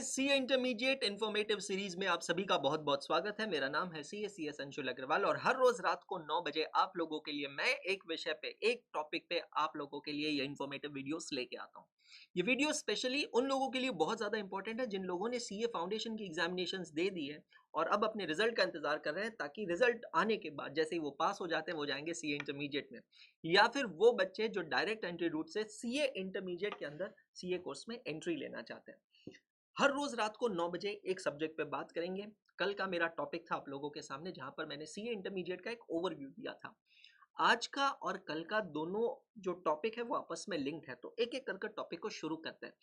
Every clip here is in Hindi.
सीए इंटरमीडिएट इन्फॉर्मेटिव सीरीज में आप सभी का बहुत बहुत स्वागत है। मेरा नाम है सीएस अंशुल अग्रवाल और हर रोज रात को 9 बजे आप लोगों के लिए मैं एक विषय पे, एक टॉपिक पे आप लोगों के लिए ये इन्फॉर्मेटिव वीडियोस लेके आता हूँ। ये वीडियो स्पेशली उन लोगों के लिए बहुत ज़्यादा इंपॉर्टेंट है जिन लोगों ने सीए फाउंडेशन की एग्जामिनेशंस दे दी है और अब अपने रिजल्ट का इंतजार कर रहे हैं, ताकि रिजल्ट आने के बाद जैसे ही वो पास हो जाते हैं वो जाएंगे सीए इंटरमीडिएट में, या फिर वो बच्चे जो डायरेक्ट एंट्री रूट से सीए इंटरमीडिएट के अंदर सीए कोर्स में एंट्री लेना चाहते हैं। हर रोज रात को 9 बजे एक सब्जेक्ट पे बात करेंगे। कल का मेरा टॉपिक था आप लोगों के सामने, जहां पर मैंने सीए इंटरमीडिएट का एक ओवरव्यू दिया था। आज का और कल का दोनों जो टॉपिक है वो आपस में लिंक्ड है, तो एक एक करके टॉपिक को शुरू करते हैं।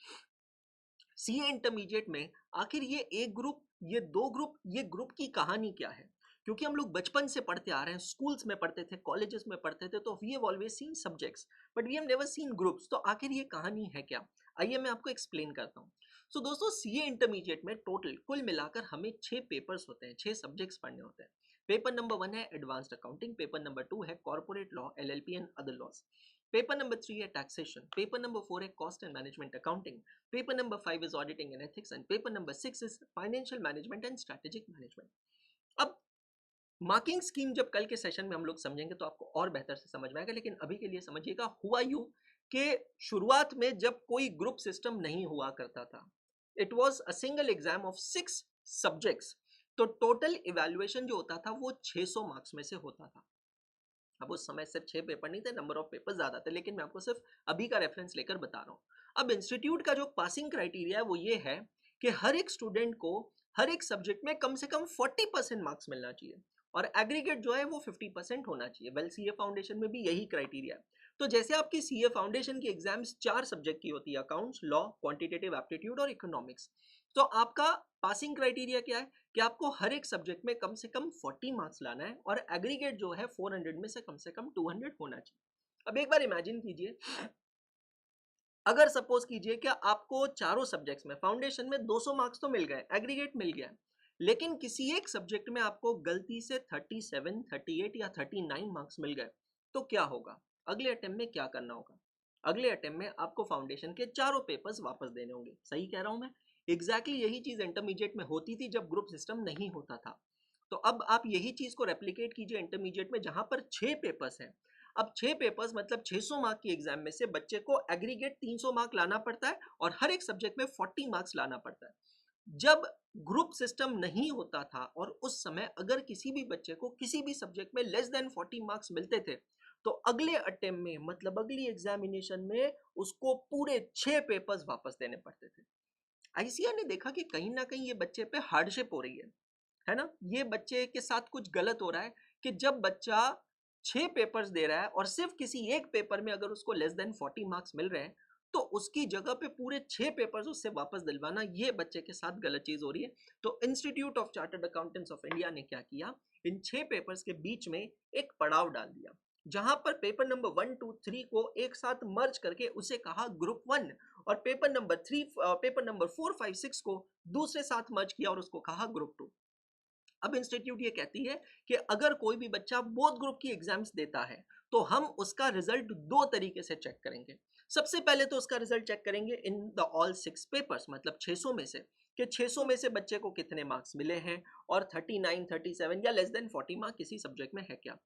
सीए इंटरमीडिएट में आखिर ये एक ग्रुप, ये दो ग्रुप, ये ग्रुप की कहानी क्या है? क्योंकि हम लोग बचपन से पढ़ते आ रहे हैं, स्कूल्स में पढ़ते थे, कॉलेजेस में पढ़ते थे, तो we have always seen subjects but we have never seen groups. तो आखिर ये कहानी है क्या? आइए मैं आपको एक्सप्लेन करता हूँ। सो दोस्तों, सीए इंटरमीडिएट में टोटल कुल मिलाकर हमें 6 पेपर्स होते हैं, 6 सब्जेक्ट्स पढ़ने होते हैं। पेपर नंबर 1 है एडवांस्ड अकाउंटिंग, पेपर नंबर 2 है corporate law, LLP and other laws, paper number 3 है टैक्सेशन, पेपर नंबर 4 है cost and management accounting, paper number 5 is auditing and ethics and paper number 6 is financial management and strategic management। अब मार्किंग स्कीम जब कल के सेशन में हम लोग समझेंगे तो आपको और बेहतर से समझ में आएगा, लेकिन अभी के लिए समझिएगा हुआ यूं कि शुरुआत में जब कोई ग्रुप सिस्टम नहीं हुआ करता था, it was a single exam of 6 subjects, तो टोटल इवैल्यूएशन जो होता था वो 600 मार्क्स में से होता था। अब उस समय सिर्फ 6 पेपर नहीं थे, नंबर ऑफ पेपर ज्यादा थे, लेकिन मैं आपको सिर्फ अभी का रेफरेंस लेकर बता रहा हूँ। अब इंस्टीट्यूट का जो पासिंग क्राइटेरिया है वो ये है कि हर एक स्टूडेंट को हर एक सब्जेक्ट में कम से कम 40% मार्क्स मिलना चाहिए और एग्रीगेट जो है वो 50% होना चाहिए। वेल, सीए फाउंडेशन में भी यही क्राइटेरिया है। तो जैसे आपकी सीए फाउंडेशन की एग्जाम्स 4 सब्जेक्ट की होती है, अकाउंट्स, लॉ, क्वांटिटेटिव एप्टीट्यूड और इकोनॉमिक्स, तो आपका पासिंग क्राइटेरिया क्या है कि आपको हर एक सब्जेक्ट में कम से कम 40 मार्क्स लाना है और एग्रीगेट जो है 400 में से कम 200 होना चाहिए। अब एक बार इमेजिन कीजिए, अगर सपोज कीजिए कि आपको चारों सब्जेक्ट्स में फाउंडेशन में 200 मार्क्स तो मिल गए, एग्रीगेट मिल गया, लेकिन किसी एक सब्जेक्ट में आपको गलती से 37, 38 या 39 मार्क्स मिल गए, तो क्या होगा? अगले अटेम्प्ट में क्या करना होगा? अगले अटेम्प्ट में आपको फाउंडेशन के चारों पेपर्स वापस देने होंगे। सही कह रहा हूं मैं? एग्जैक्टली यही चीज इंटरमीडिएट में होती थी जब ग्रुप सिस्टम नहीं होता था। तो अब आप यही चीज को रेप्लिकेट कीजिए इंटरमीडिएट में, जहां पर 6 पेपर्स हैं। अब 6 पेपर्स मतलब 600 मार्क की एग्जाम में से बच्चे को एग्रीगेट 300 मार्क लाना पड़ता है और हर एक सब्जेक्ट में 40 मार्क्स लाना पड़ता है। जब ग्रुप सिस्टम नहीं होता था और उस समय अगर किसी भी बच्चे को किसी भी सब्जेक्ट में लेस देन 40 मार्क्स मिलते थे, तो अगले अटेम्प्ट में मतलब अगली एग्जामिनेशन में उसको पूरे 6 पेपर्स वापस देने पड़ते थे। आईसीआर ने देखा कि कहीं ना कहीं ये बच्चे पे हार्डशिप हो रही है ना, ये बच्चे के साथ कुछ गलत हो रहा है कि जब बच्चा 6 पेपर्स दे रहा है और सिर्फ किसी एक पेपर में अगर उसको लेस देन 40 मार्क्स मिल रहे हैं, तो उसकी जगह पे पूरे 6 पेपर्स उससे वापस दिलवाना, ये बच्चे के साथ गलत चीज हो रही है। तो institute of chartered accountants of India ने क्या किया, इन 6 पेपर्स के बीच में एक पड़ाव डाल दिया, जहां पर पेपर नंबर 1, 2, 3 को एक साथ मर्ज करके उसे कहा ग्रुप 1 और पेपर नंबर 3, पेपर नंबर 4, 5, 6 को दूसरे साथ मर्ज किया और उसको कहा ग्रुप 2। अब इंस्टीट्यूट ये कहती है कि अगर कोई भी बच्चा बोथ ग्रुप की एग्जाम्स देता है तो हम उसका रिजल्ट दो तरीके से चेक करेंगे। सबसे पहले तो उसका रिजल्ट चेक करेंगे इन द ऑल 6 पेपर्स, मतलब 600 में से, कि 600 में से बच्चे को कितने मार्क्स मिले हैं और 39, 37 या लेस देन 40 मार्क्स किसी सब्जेक्ट में है क्या।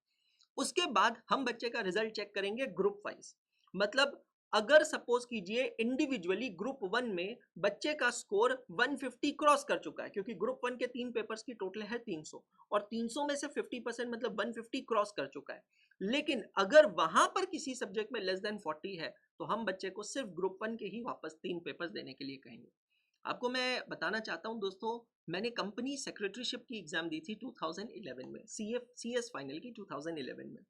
उसके बाद हम बच्चे का रिजल्ट चेक करेंगे ग्रुप वाइज, मतलब अगर सपोज कीजिए इंडिविजुअली ग्रुप 1 में बच्चे का स्कोर 150 क्रॉस कर चुका है, क्योंकि ग्रुप 1 के 3 पेपर्स की टोटल है 300 और 300 में से 50% मतलब 150 क्रॉस कर चुका है, लेकिन अगर वहां पर किसी सब्जेक्ट में लेस देन 40 है, तो हम बच्चे को सिर्फ ग्रुप 1 के ही वापस 3 पेपर्स देने के लिए कहेंगे। आपको मैं बताना चाहता हूं दोस्तों, मैंने कंपनी सेक्रेटरीशिप की एग्जाम दी थी 2011 में, सीएस फाइनल की 2011 में।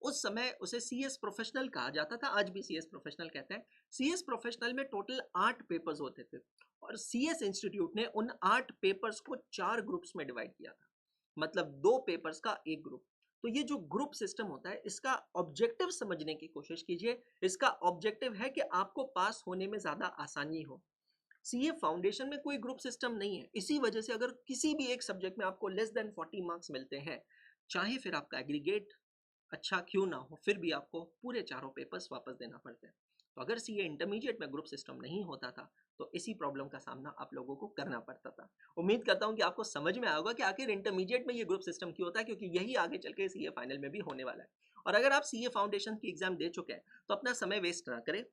उस समय उसे सीएस प्रोफेशनल कहा जाता था, आज भी सीएस प्रोफेशनल कहते हैं। सीएस प्रोफेशनल में टोटल 8 पेपर्स होते थे और सीएस इंस्टीट्यूट ने उन 8 पेपर्स को 4 ग्रुप्स में डिवाइड किया था, मतलब 2 पेपर्स का एक ग्रुप। तो ये जो ग्रुप सिस्टम होता है, इसका ऑब्जेक्टिव समझने की कोशिश कीजिए। इसका ऑब्जेक्टिव है कि आपको पास होने में ज्यादा आसानी हो। सीए फाउंडेशन में कोई ग्रुप सिस्टम नहीं है, इसी वजह से अगर किसी भी एक सब्जेक्ट में आपको लेस देन 40 मार्क्स मिलते हैं, चाहे फिर आपका एग्रीगेट अच्छा क्यों ना हो, फिर भी आपको पूरे चारों पेपर्स वापस देना पड़ते हैं। तो अगर सीए इंटरमीडिएट में ग्रुप सिस्टम नहीं होता था, तो इसी प्रॉब्लम का सामना आप लोगों को करना पड़ता था। उम्मीद करता हूँ कि आपको समझ में आया होगा कि आखिर इंटरमीडिएट में ये ग्रुप सिस्टम क्यों होता है, क्योंकि यही आगे चल के सीए फाइनल में भी होने वाला है। और अगर आप सीए फाउंडेशन की एग्जाम दे चुके हैं तो अपना समय वेस्ट ना करें।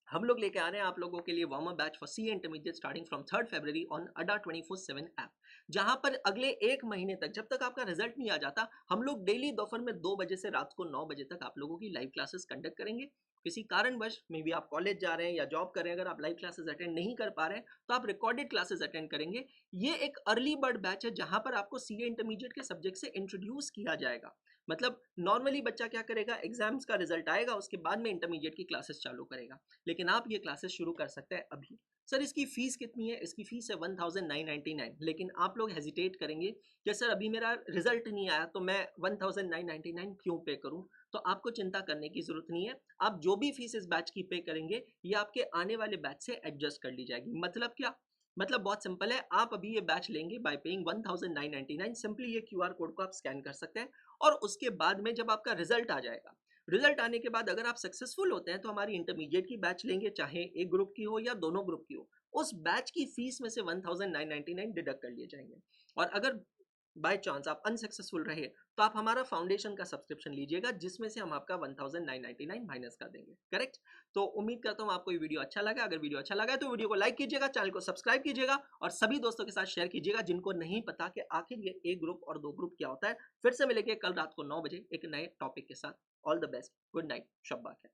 हम लोग लेके आ रहे हैं आप लोगों के लिए warm up batch for CA intermediate starting from 3 February on Adda 24/7 app, जहां पर अगले एक महीने तक जब तक आपका रिजल्ट नहीं आ जाता, हम लोग डेली दोपहर में 2 बजे से रात को 9 बजे तक आप लोगों की लाइव क्लासेस कंडक्ट करेंगे। किसी कारणवश मे बी आप कॉलेज जा रहे हैं या जॉब कर रहे हैं, अगर आप लाइव क्लासेस अटेंड नहीं कर पा रहे हैं तो आप रिकॉर्डेड क्लासेस अटेंड करेंगे। ये एक अर्ली बर्ड बैच है जहां पर आपको सीए इंटरमीडिएट के सब्जेक्ट से इंट्रोड्यूस किया जाएगा। मतलब नॉर्मली बच्चा क्या करेगा, एग्जाम्स का रिजल्ट आएगा उसके बाद में इंटरमीडिएट की क्लासेस चालू करेगा, लेकिन आप ये क्लासेस शुरू कर सकते हैं अभी। सर इसकी फीस कितनी है? इसकी फीस है 1999, लेकिन आप लोग हेजिटेट करेंगे कि सर अभी मेरा रिजल्ट नहीं आया तो मैं 1999 क्यों पे करूं? तो आपको चिंता करने की जरूरत नहीं है। आप जो भी फीस इस बैच की पे करेंगे ये आपके आने वाले बैच से एडजस्ट कर ली जाएगी। मतलब क्या? मतलब बहुत सिंपल है, आप अभी ये बैच लेंगे बाय पेइंग 1999, सिंपली ये क्यूआर कोड को आप स्कैन कर सकते हैं और उसके बाद में जब आपका रिजल्ट आ जाएगा, रिजल्ट आने के बाद अगर आप सक्सेसफुल होते हैं तो हमारी इंटरमीडिएट की बैच लेंगे, चाहे एक ग्रुप की हो या दोनों ग्रुप की हो, उस बैच की फीस में से 1999 डिडक्ट कर लिए जाएंगे। और अगर बाय चांस आप अनसक्सेसफुल रहे तो आप हमारा फाउंडेशन का सब्सक्रिप्शन लीजिएगा जिसमें से हम आपका 1999 माइनस कर देंगे। करेक्ट? तो उम्मीद करता हूँ आपको ये वीडियो अच्छा लगा। अगर वीडियो अच्छा लगा है तो वीडियो को लाइक कीजिएगा, चैनल को सब्सक्राइब कीजिएगा और सभी दोस्तों के साथ शेयर कीजिएगा जिनको नहीं पता कि आखिर ये एक ग्रुप और दो ग्रुप क्या होता है। फिर से मिलेंगे कल रात को 9 बजे एक नए टॉपिक के साथ। All the best, good night, शब्बा खैर।